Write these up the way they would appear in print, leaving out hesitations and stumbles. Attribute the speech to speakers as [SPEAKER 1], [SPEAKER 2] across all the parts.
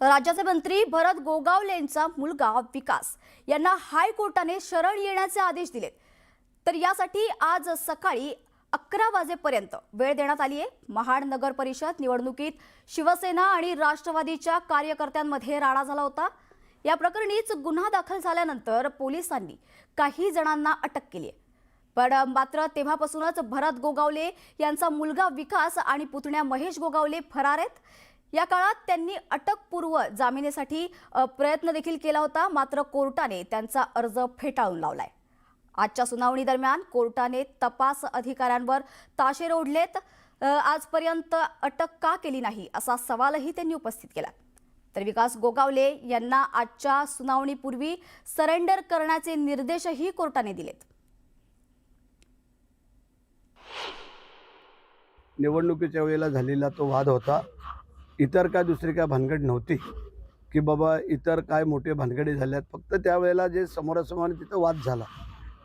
[SPEAKER 1] राज्याचे मंत्री भरत गोगावलेंचा मुलगा विकास यांना हायकोर्टाने शरण येण्याचे आदेश दिलेत। तर यासाठी आज सकाळी 11 वाजेपर्यंत वेळ देण्यात आली आहे। महाड नगर परिषद निवडणुकीत शिवसेना आणि राष्ट्रवादीच्या कार्यकर्त्यांमध्ये राडा झाला होता। या प्रकरणीच गुन्हा दाखल झाल्यानंतर पोलिसांनी काही जणांना अटक केली आहे। पण मात्र तेव्हापासूनच भरत गोगावले यांचा मुलगा विकास आणि पुतण्या महेश गोगावले फरार आहेत। या काळात त्यांनी अटकपूर्व जामिनासाठी प्रयत्न देखील केला होता, मात्र कोर्टाने त्यांचा अर्ज फेटाळून लावलाय। आजच्या सुनावणी दरम्यान कोर्टाने तपास अधिकाऱ्यांवर ताशेरे ओढलेत। आजपर्यंत अटक का केली नाही असा सवालही त्यांनी उपस्थित केला। तर विकास गोगावले यांना आजच्या सुनावणीपूर्वी सरेंडर करण्याचे निर्देशही कोर्टाने दिलेत।
[SPEAKER 2] निवडणुकीच्या वेळेला झालेला तो वाद होता। इतर काय दुसरी काय भानगड नव्हती की बाबा इतर काय मोठे भानगडी झाल्यात। फक्त त्यावेळेला जे समोरासमोर तिथं वाद झाला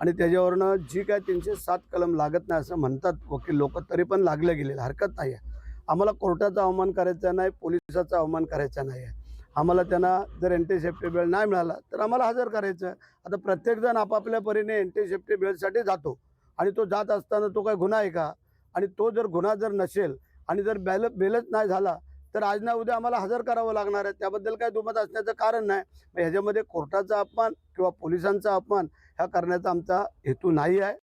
[SPEAKER 2] आणि त्याच्यावरनं जी काय 307 कलम लागत नाही असं म्हणतात वकील लोक, तरी पण लागले गेलेलं हरकत नाही आहे। आम्हाला कोर्टाचा अवमान करायचा नाही, पोलिसाचा अवमान करायचा नाही आहे। आम्हाला त्यांना जर एंटी सेफ्टी बेल नाही मिळाला तर आम्हाला हजर करायचं आहे। आता प्रत्येकजण आपापल्या परीने एंटी सेफ्टी बेलसाठी जातो आणि तो जात असताना तो काय गुन्हा आहे का? आणि तो जर गुन्हा जर नसेल आणि जर बेलच नाही झाला तर आज ना उद्या आम्हाला हजर करावं लागणार आहे। त्याबद्दल काय दुमत असण्याचं कारण नाही। ह्याच्यामध्ये कोर्टाचा अपमान किंवा पोलिसांचा अपमान ह्या करण्याचा आमचा हेतू नाही आहे।